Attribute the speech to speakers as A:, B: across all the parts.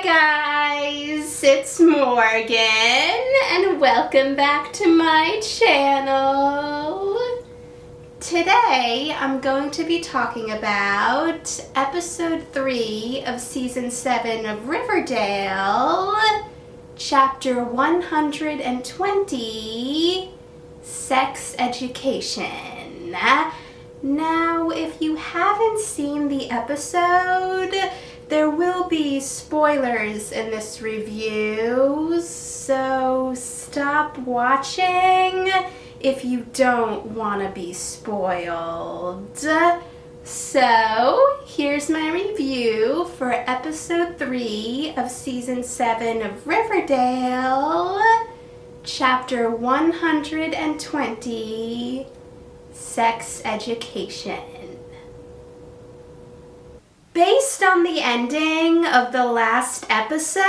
A: Hi guys, it's Morgan and welcome back to my channel. Today I'm going to be talking about episode 3 of season 7 of Riverdale, chapter 120, Sex Education. Now, if you haven't seen the episode, there will be spoilers in this review, so stop watching if you don't want to be spoiled. So, here's my review for episode 3 of season 7 of Riverdale, chapter 120, Sex Education. Based on the ending of the last episode,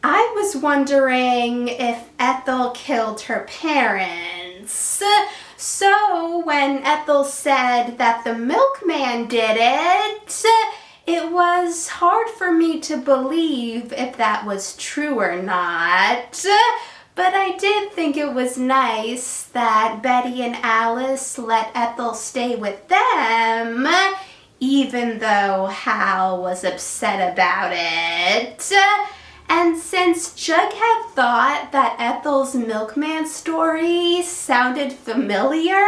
A: I was wondering if Ethel killed her parents. So when Ethel said that the milkman did it was hard for me to believe if that was true or not. But I did think it was nice that Betty and Alice let Ethel stay with them, even though Hal was upset about it. And since Jughead thought that Ethel's milkman story sounded familiar,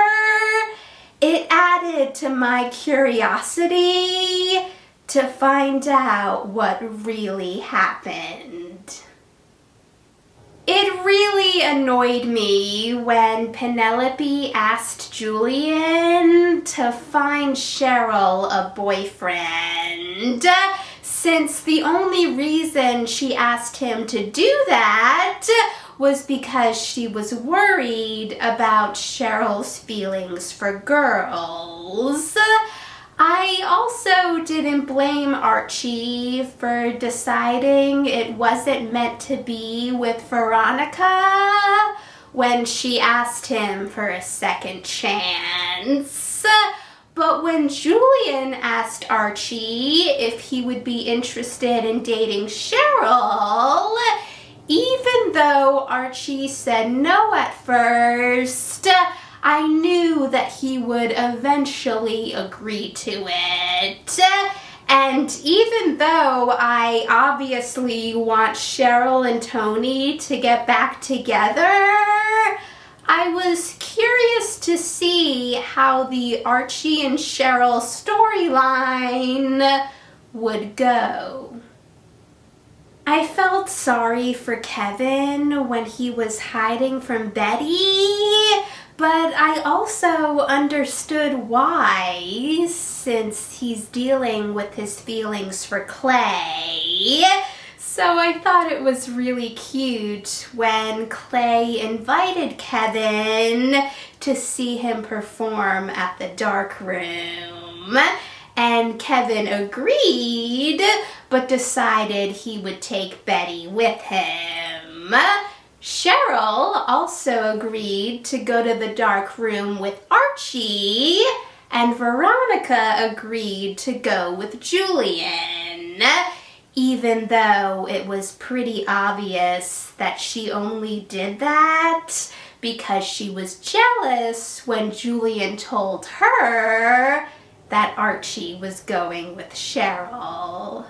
A: it added to my curiosity to find out what really happened. It really annoyed me when Penelope asked Julian to find Cheryl a boyfriend, since the only reason she asked him to do that was because she was worried about Cheryl's feelings for girls. I also didn't blame Archie for deciding it wasn't meant to be with Veronica when she asked him for a second chance. But when Julian asked Archie if he would be interested in dating Cheryl, even though Archie said no at first, I knew that he would eventually agree to it. And even though I obviously want Cheryl and Tony to get back together, I was curious to see how the Archie and Cheryl storyline would go. I felt sorry for Kevin when he was hiding from Betty, but I also understood why, since he's dealing with his feelings for Clay. So I thought it was really cute when Clay invited Kevin to see him perform at the dark room. And Kevin agreed, but decided he would take Betty with him. Cheryl also agreed to go to the dark room with Archie, and Veronica agreed to go with Julian, even though it was pretty obvious that she only did that because she was jealous when Julian told her that Archie was going with Cheryl.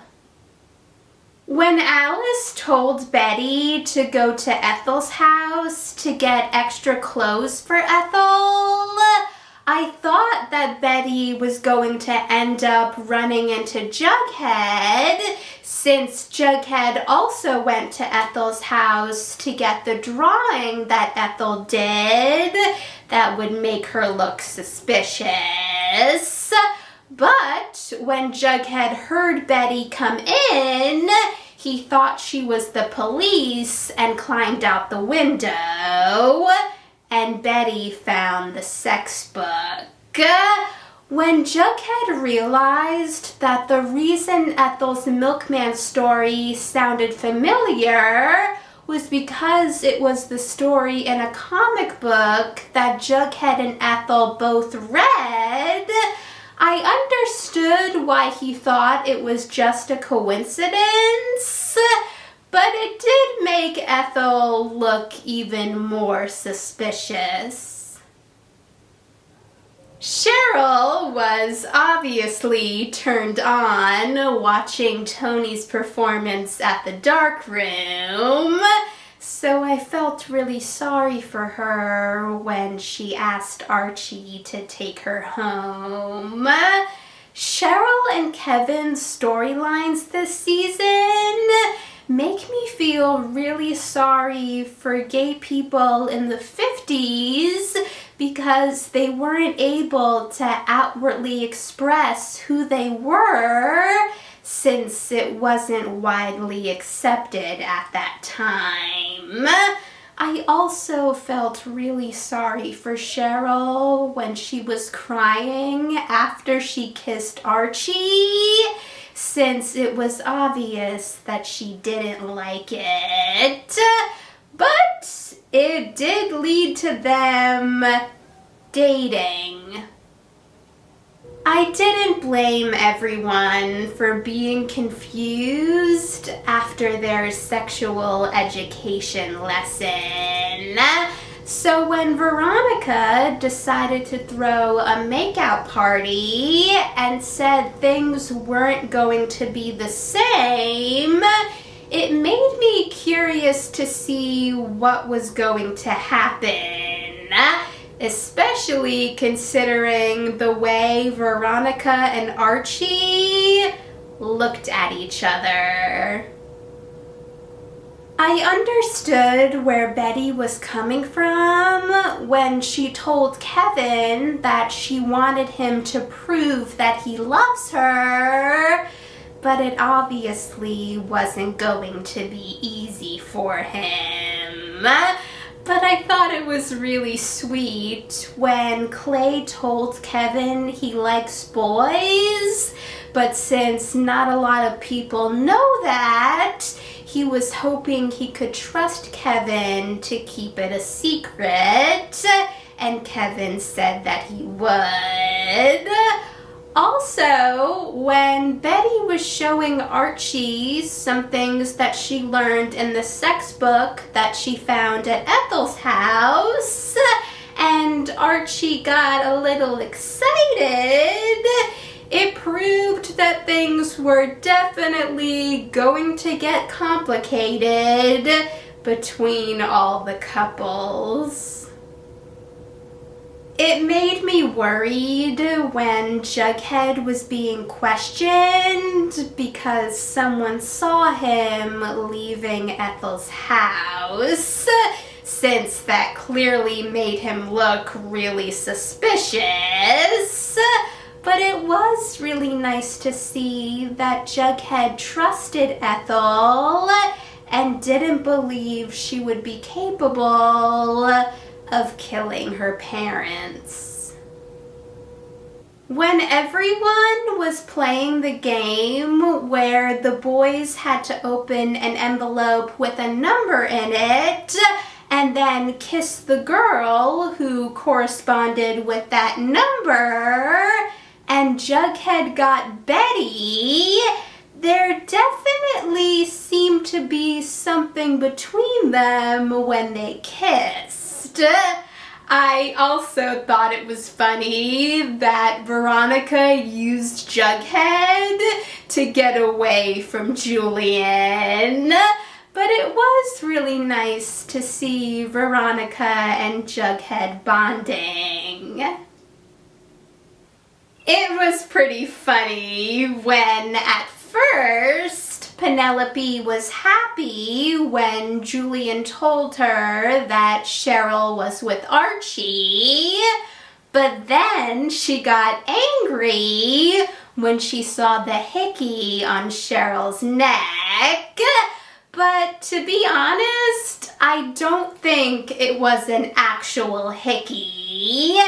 A: When Alice told Betty to go to Ethel's house to get extra clothes for Ethel, I thought that Betty was going to end up running into Jughead, since Jughead also went to Ethel's house to get the drawing that Ethel did that would make her look suspicious. But when Jughead heard Betty come in, he thought she was the police and climbed out the window, and Betty found the sex book. When Jughead realized that the reason Ethel's milkman story sounded familiar was because it was the story in a comic book that Jughead and Ethel both read, I understood why he thought it was just a coincidence, but it did make Ethel look even more suspicious. Cheryl was obviously turned on watching Tony's performance at the dark room, so I felt really sorry for her when she asked Archie to take her home. Cheryl and Kevin's storylines this season make me feel really sorry for gay people in the 50s because they weren't able to outwardly express who they were since it wasn't widely accepted at that time. I also felt really sorry for Cheryl when she was crying after she kissed Archie, since it was obvious that she didn't like it. But it did lead to them dating. I didn't blame everyone for being confused after their sexual education lesson. So when Veronica decided to throw a makeout party and said things weren't going to be the same, it made me curious to see what was going to happen, especially considering the way Veronica and Archie looked at each other. I understood where Betty was coming from when she told Kevin that she wanted him to prove that he loves her, but it obviously wasn't going to be easy for him. But I thought it was really sweet when Clay told Kevin he likes boys, but since not a lot of people know that, he was hoping he could trust Kevin to keep it a secret, and Kevin said that he would. Also, when Betty was showing Archie some things that she learned in the sex book that she found at Ethel's house, and Archie got a little excited, it proved that things were definitely going to get complicated between all the couples. It made me worried when Jughead was being questioned because someone saw him leaving Ethel's house, since that clearly made him look really suspicious. But it was really nice to see that Jughead trusted Ethel and didn't believe she would be capable of killing her parents. When everyone was playing the game where the boys had to open an envelope with a number in it and then kiss the girl who corresponded with that number, and Jughead got Betty, there definitely seemed to be something between them when they kissed. I also thought it was funny that Veronica used Jughead to get away from Julian, but it was really nice to see Veronica and Jughead bonding. It was pretty funny when at first Penelope was happy when Julian told her that Cheryl was with Archie, but then she got angry when she saw the hickey on Cheryl's neck. But to be honest, I don't think it was an actual hickey.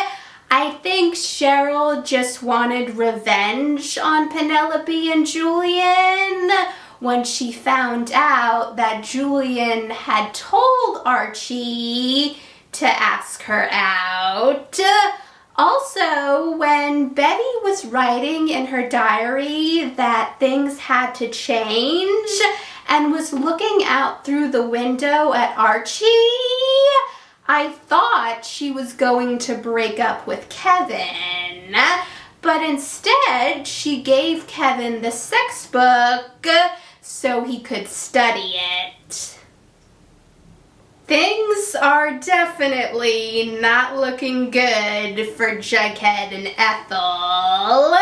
A: I think Cheryl just wanted revenge on Penelope and Julian when she found out that Julian had told Archie to ask her out. Also, when Betty was writing in her diary that things had to change and was looking out through the window at Archie, I thought she was going to break up with Kevin. But instead, she gave Kevin the sex book so he could study it. Things are definitely not looking good for Jughead and Ethel,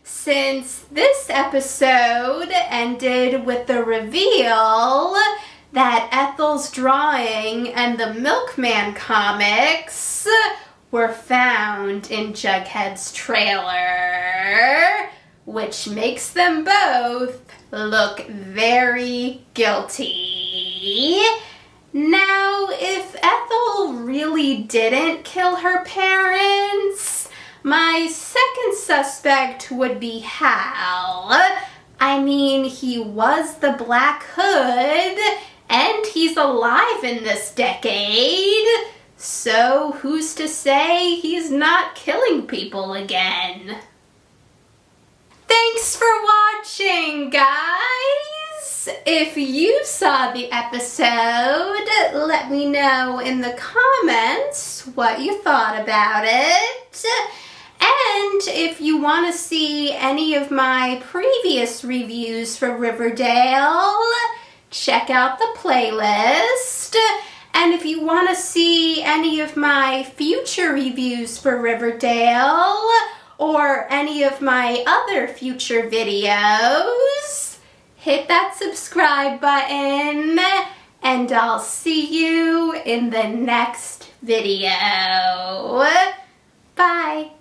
A: since this episode ended with the reveal that Ethel's drawing and the Milkman comics were found in Jughead's trailer, which makes them both look very guilty. Now, if Ethel really didn't kill her parents, my second suspect would be Hal. I mean, he was the Black Hood, and he's alive in this decade. So who's to say he's not killing people again? Thanks for watching, guys! If you saw the episode, let me know in the comments what you thought about it. And if you want to see any of my previous reviews for Riverdale, check out the playlist. And if you want to see any of my future reviews for Riverdale or any of my other future videos, hit that subscribe button and I'll see you in the next video. Bye.